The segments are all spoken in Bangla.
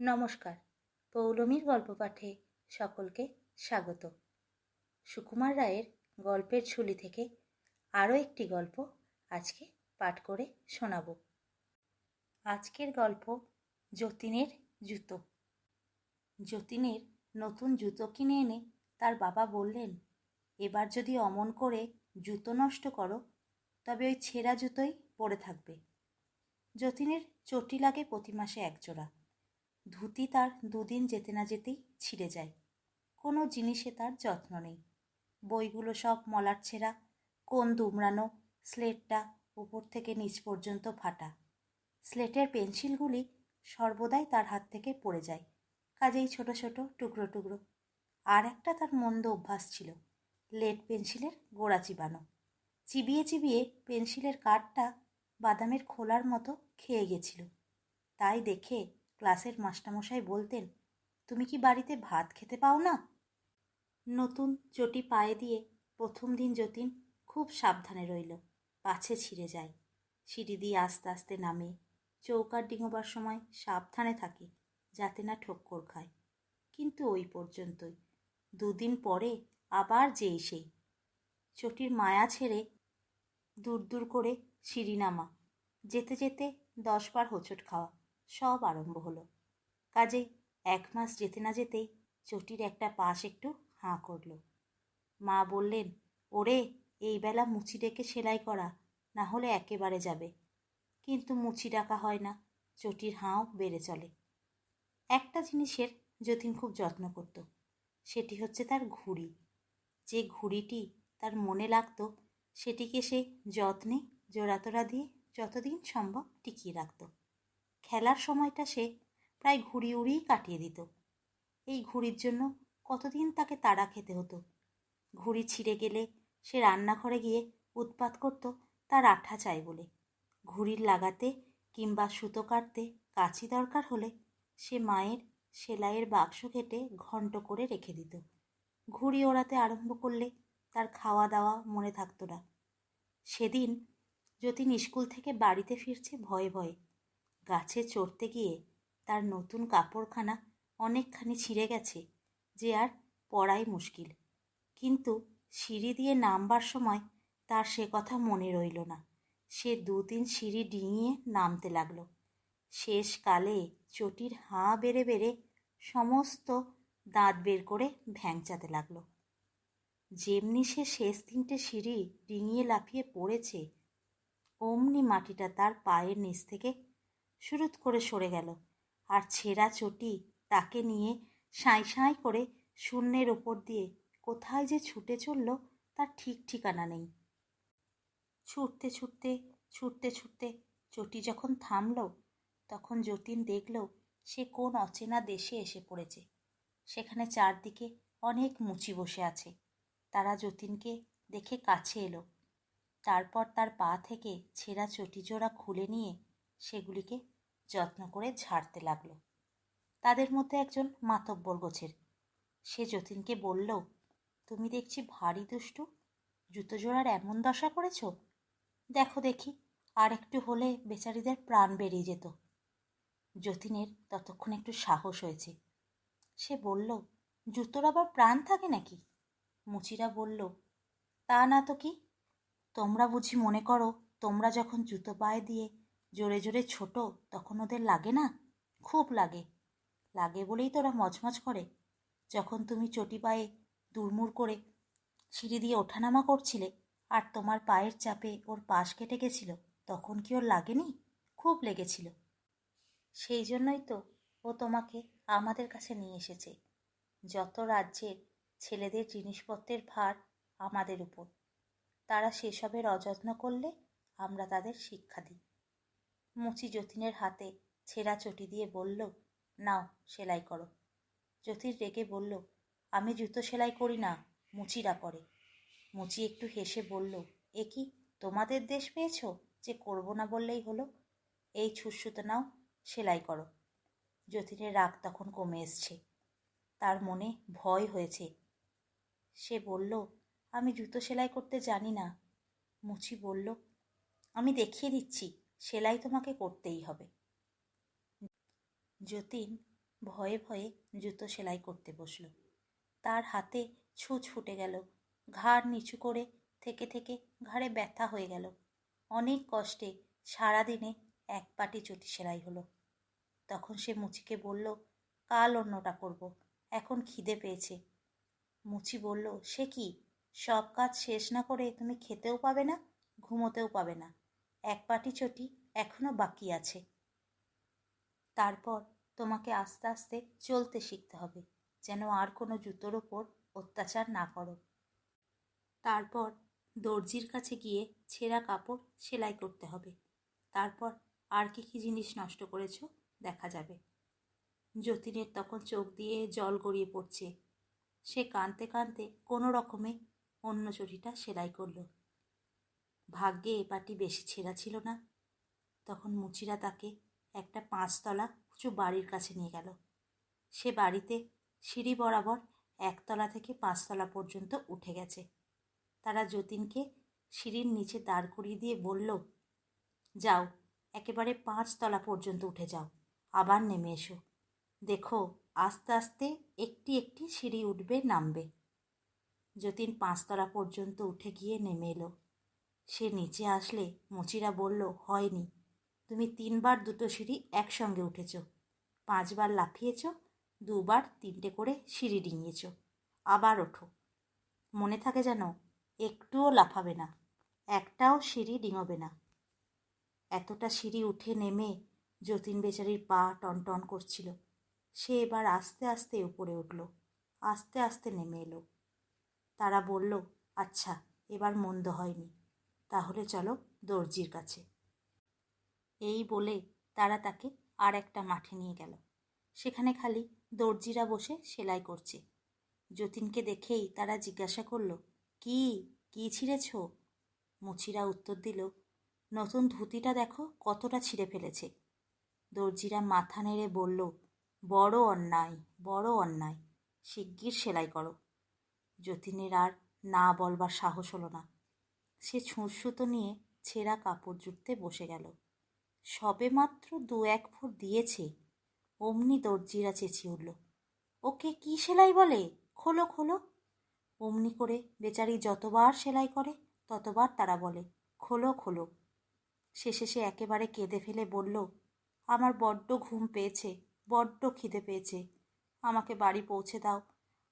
নমস্কার। পৌলমীর গল্প পাঠে সকলকে স্বাগত। সুকুমার রায়ের গল্পের ঝুলি থেকে আরও একটি গল্প আজকে পাঠ করে শোনাব। আজকের গল্প যতীনের জুতো। যতীনের নতুন জুতো কিনে এনে তার বাবা বললেন, এবার যদি অমন করে জুতো নষ্ট করো তবে ওই ছেঁড়া জুতোই পরে থাকবে। যতীনের চটি লাগে প্রতি মাসে একজোড়া। ধুতি তার দুদিন যেতে না যেতেই ছিঁড়ে যায়। কোনো জিনিসে তার যত্ন নেই। বইগুলো সব মলাট ছেঁড়া, কোন দুমড়ানো, স্লেটটা উপর থেকে নিচ পর্যন্ত ফাটা। স্লেটের পেন্সিলগুলি সর্বদাই তার হাত থেকে পড়ে যায়, কাজেই ছোট ছোট টুকরো টুকরো। আর একটা তার মন্দ অভ্যাস ছিল, লেড পেন্সিলের গোড়া চিবানো। চিবিয়ে চিবিয়ে পেন্সিলের কাঠটা বাদামের খোলার মতো খেয়ে গেছিল। তাই দেখে ক্লাসের মাস্টারমশাই বলতেন, তুমি কি বাড়িতে ভাত খেতে পাও না? নতুন চটি পায়ে দিয়ে প্রথম দিন যতীন খুব সাবধানে রইল, পাছে ছিঁড়ে যায়। সিঁড়ি দিয়ে আস্তে আস্তে নামে, চৌকাঠ ডিঙোবার সময় সাবধানে থাকে যাতে না ঠক্কর খায়। কিন্তু ওই পর্যন্তই। দুদিন পরে আবার যেই সেই। চটির মায়া ছেড়ে দূর দূর করে সিঁড়ি নামা, যেতে যেতে 10 বার হোঁচট খাওয়া, সব আরম্ভ হলো। কাজেই 1 মাস যেতে না যেতেই চটির একটা পাশ একটু হাঁ করল। মা বললেন, ওরে, এই বেলা মুচি ডেকে সেলাই করা, না হলে একেবারে যাবে। কিন্তু মুচি ডাকা হয় না, চটির হাঁও বেড়ে চলে। একটা জিনিসের যতীন খুব যত্ন করত, সেটি হচ্ছে তার ঘুড়ি। যে ঘুড়িটি তার মনে লাগতো সেটিকে সে যত্নে জোড়াতোড়া দিয়ে যতদিন সম্ভব টিকিয়ে রাখত। খেলার সময়টা সে প্রায় ঘুড়ি উড়িয়েই কাটিয়ে দিত। এই ঘুড়ির জন্য কতদিন তাকে তাড়া খেতে হতো। ঘুড়ি ছিঁড়ে গেলে সে রান্নাঘরে গিয়ে উৎপাত করত তার আঠা চাই বলে। ঘুড়ির লাগাতে কিংবা সুতো কাটতে কাঁচি দরকার হলে সে মায়ের সেলাইয়ের বাক্স কেটে ঘন্ট করে রেখে দিত। ঘুড়ি ওড়াতে আরম্ভ করলে তার খাওয়া দাওয়া মনে থাকতো না। সেদিন যতীন স্কুল থেকে বাড়িতে ফিরছে ভয়ে ভয়ে। গাছে চড়তে গিয়ে তার নতুন কাপড়খানা অনেকখানি ছিঁড়ে গেছে যে আর পরাই মুশকিল। কিন্তু সিঁড়ি দিয়ে নামবার সময় তার সে কথা মনে রইল না। সে 2-3 সিঁড়ি ডিঙিয়ে নামতে লাগলো। শেষকালে চটির হাঁ বেড়ে বেড়ে সমস্ত দাঁত বের করে ভ্যাংচাতে লাগলো। যেমনি সে শেষ 3টে সিঁড়ি ডিঙিয়ে লাফিয়ে পড়েছে, অমনি মাটিটা তার পায়ের নিচ থেকে সুরুত করে সরে গেল, আর ছেঁড়া চটি তাকে নিয়ে সাঁই সাঁই করে শূন্যের ওপর দিয়ে কোথায় যে ছুটে চলল তার ঠিক ঠিকানা নেই। ছুটতে ছুটতে ছুটতে ছুটতে চটি যখন থামল, তখন যতীন দেখল সে কোন অচেনা দেশে এসে পড়েছে। সেখানে চারদিকে অনেক মুচি বসে আছে। তারা যতীনকে দেখে কাছে এলো। তারপর তার পা থেকে ছেঁড়া চটি জোড়া খুলে নিয়ে সেগুলিকে যত্ন করে ঝাড়তে লাগলো। তাদের মধ্যে একজন মাতব্বর গোছের। সে যতীনকে বলল, তুমি দেখছি ভারী দুষ্টু, জুতো জোড়ার এমন দশা করেছ। দেখো দেখি, আর একটু হলে বেচারিদের প্রাণ বেরিয়ে যেত। যতীনের ততক্ষণ একটু সাহস হয়েছে। সে বলল, জুতোর আবার প্রাণ থাকে নাকি? মুচিরা বলল, তা না তো কি। তোমরা বুঝি মনে করো তোমরা যখন জুতো পায়ে দিয়ে জোরে জোরে ছোটো তখন ওদের লাগে না? খুব লাগে। লাগে বলেই তো ওরা মচমচ করে। যখন তুমি চটি পায়ে দুরমুর করে সিঁড়ি দিয়ে ওঠানামা করছিলে আর তোমার পায়ের চাপে ওর পাশ কেটে গেছিল, তখন কি ওর লাগেনি? খুব লেগেছিল। সেই জন্যই তো ও তোমাকে আমাদের কাছে নিয়ে এসেছে। যত রাজ্যের ছেলেদের জিনিসপত্রের ভার আমাদের উপর। তারা সেসবের অযত্ন করলে আমরা তাদের শিক্ষা দিই। মুচি যতীনের হাতে ছেঁড়া চটি দিয়ে বলল, নাও সেলাই করো। যতীন রেগে বলল, আমি জুতো সেলাই করি না, মুচিরা করে। মুচি একটু হেসে বলল, এ কি তোমাদের দেশ পেয়েছ যে করব না বললেই হলো? এই ছুঁচসুতো নাও, সেলাই করো। যতীনের রাগ তখন কমে এসছে। তার মনে ভয় হয়েছে। সে বলল, আমি জুতো সেলাই করতে জানি না। মুচি বলল, আমি দেখিয়ে দিচ্ছি, সেলাই তোমাকে করতেই হবে। যতীন ভয়ে ভয়ে জুতো সেলাই করতে বসল। তার হাতে ছুঁচ ফুটে গেল, ঘাড় নিচু করে থেকে থেকে ঘাড়ে ব্যথা হয়ে গেল। অনেক কষ্টে সারাদিনে এক পাটি চটি সেলাই হলো। তখন সে মুচিকে বলল, কাল অন্যটা করব, এখন খিদে পেয়েছে। মুচি বলল, সে কি, সব কাজ শেষ না করে তুমি খেতেও পাবে না, ঘুমোতেও পাবে না। এক পাটি চটি এখনো বাকি আছে। তারপর তোমাকে আস্তে আস্তে চলতে শিখতে হবে, যেন আর কোনো জুতোর ওপর অত্যাচার না করো। তারপর দর্জির কাছে গিয়ে ছেঁড়া কাপড় সেলাই করতে হবে। তারপর আর কি কি জিনিস নষ্ট করেছো দেখা যাবে। যতীনের তখন চোখ দিয়ে জল গড়িয়ে পড়ছে। সে কাঁদতে কাঁদতে কোনো রকমে অন্য চটিটা সেলাই করলো। ভাগ্যে এ পাটি বেশি ছেঁড়া ছিল না। তখন মুচিরা তাকে একটা 5 তলা উঁচু বাড়ির কাছে নিয়ে গেল। সে বাড়িতে সিঁড়ি বরাবর 1 তলা থেকে 5 তলা পর্যন্ত উঠে গেছে। তারা যতীনকে সিঁড়ির নিচে দাঁড় করিয়ে দিয়ে বলল, যাও, একেবারে 5 তলা পর্যন্ত উঠে যাও, আবার নেমে এসো। দেখো, আস্তে আস্তে একটি একটি সিঁড়ি উঠবে নামবে। যতীন 5 তলা পর্যন্ত উঠে গিয়ে নেমে এলো। সে নিচে আসলে মুচিরা বলল, হয়নি, তুমি 3 বার দুটো সিঁড়ি একসঙ্গে উঠেছ, 5 বার লাফিয়েছ, 2 বার 3টে করে সিঁড়ি ডিঙিয়েছ, আবার ওঠো। মনে থাকে যেন একটুও লাফাবে না, একটাও সিঁড়ি ডিঙোবে না। এতটা সিঁড়ি উঠে নেমে যতীন বেচারির পা টনটন করছিল। সে এবার আস্তে আস্তে উপরে উঠল, আস্তে আস্তে নেমে এলো। তারা বলল, আচ্ছা, এবার মন্দ হয়নি, তাহলে চলো দর্জির কাছে। এই বলে তারা তাকে আর একটা মাঠে নিয়ে গেল। সেখানে খালি দর্জিরা বসে সেলাই করছে। যতীনকে দেখেই তারা জিজ্ঞাসা করল, কি কি ছিঁড়েছ? মুচিরা উত্তর দিল, নতুন ধুতিটা দেখো কতটা ছিঁড়ে ফেলেছে। দর্জিরা মাথা নেড়ে বলল, বড় অন্যায়, বড় অন্যায়, শিগগির সেলাই করো। যতীনের আর না বলবার সাহস হলো না। সে ছুঁচসুতো নিয়ে ছেঁড়া কাপড় জুটতে বসে গেল। সবে মাত্র 2-1 ফুট দিয়েছে, অমনি দর্জিরা চেঁচিয়ে উঠল, ওকে কি সেলাই বলে, খোলো খোলো। অমনি করে বেচারি যতবার সেলাই করে ততবার তারা বলে, খোলো খোলো। শেষে সে একেবারে কেঁদে ফেলে বলল, আমার বড্ড ঘুম পেয়েছে, বড্ড খিদে পেয়েছে, আমাকে বাড়ি পৌঁছে দাও,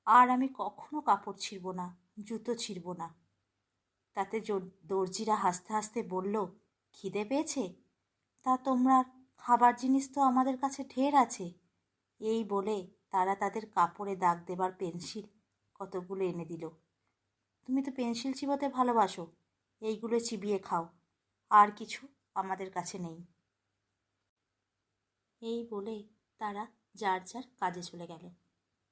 আর আমি কখনো কাপড় ছিঁড়ব না, জুতো ছিঁড়ব না। তাতে দর্জিরা হাসতে হাসতে বলল, খিদে পেয়েছে, তা তোমরা খাবার জিনিস তো আমাদের কাছে ঢের আছে। এই বলে তারা তাদের কাপড়ে দাগ দেবার পেন্সিল কতগুলো এনে দিল। তুমি তো পেন্সিল চিবোতে ভালোবাসো, এইগুলো চিবিয়ে খাও, আর কিছু আমাদের কাছে নেই। এই বলে তারা যার যার কাজে চলে গেল।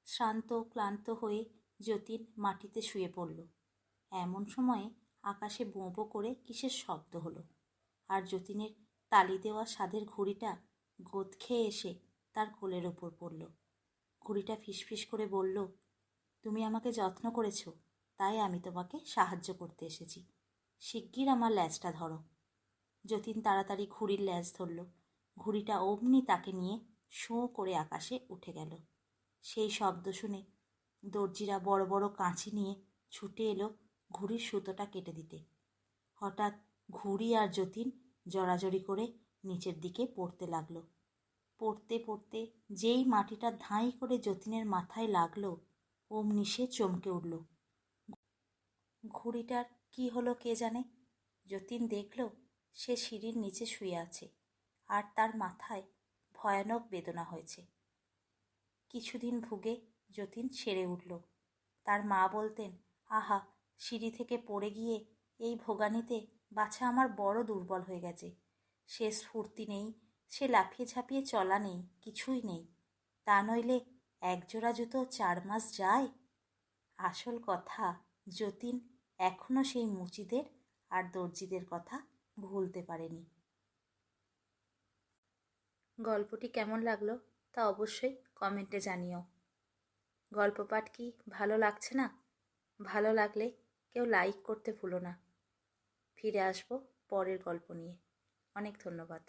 শ্রান্ত ক্লান্ত হয়ে যতীন মাটিতে শুয়ে পড়ল। এমন সময়ে আকাশে বোঁ বোঁ করে কিসের শব্দ হলো, আর যতীনের তালি দেওয়া সাধের ঘুড়িটা গোদ খেয়ে এসে তার কোলের ওপর পড়ল। ঘুড়িটা ফিসফিস করে বলল, তুমি আমাকে যত্ন করেছ, তাই আমি তোমাকে সাহায্য করতে এসেছি, শিগগির আমার ল্যাজটা ধরো। যতীন তাড়াতাড়ি ঘুড়ির ল্যাজ ধরল। ঘুড়িটা অমনি তাকে নিয়ে শোঁ করে আকাশে উঠে গেল। সেই শব্দ শুনে দর্জিরা বড় বড় কাঁচি নিয়ে ছুটে এলো ঘুড়ির সুতোটা কেটে দিতে। হঠাৎ ঘুড়ি আর যতীন জড়াজড়ি করে নিচের দিকে পড়তে লাগলো। পড়তে পড়তে যেই মাটিটা ধাঁই করে যতীনের মাথায় লাগলো, অমনি সে চমকে উঠল। ঘুড়িটার কি হলো কে জানে। যতীন দেখল সে সিঁড়ির নিচে শুয়ে আছে, আর তার মাথায় ভয়ানক বেদনা হয়েছে। কিছুদিন ভুগে যতীন সেরে উঠল। তার মা বলতেন, আহা, সিঁড়ি থেকে পড়ে গিয়ে এই ভোগানিতে বাছা আমার বড় দুর্বল হয়ে গেছে, সে স্ফূর্তি নেই, সে লাফিয়ে ঝাঁপিয়ে চলা নেই, কিছুই নেই, তা নইলে একজোড়া জুতো 4 মাস যায়। আসল কথা, যতীন এখনো সেই মুচিদের আর দর্জিদের কথা ভুলতে পারেনি। গল্পটি কেমন লাগলো তা অবশ্যই কমেন্টে জানিও। গল্প পাঠ কি ভালো লাগছে না? ভালো লাগলে কেউ লাইক করতে ভুলো না। ফিরে আসবো পরের গল্প নিয়ে। অনেক ধন্যবাদ।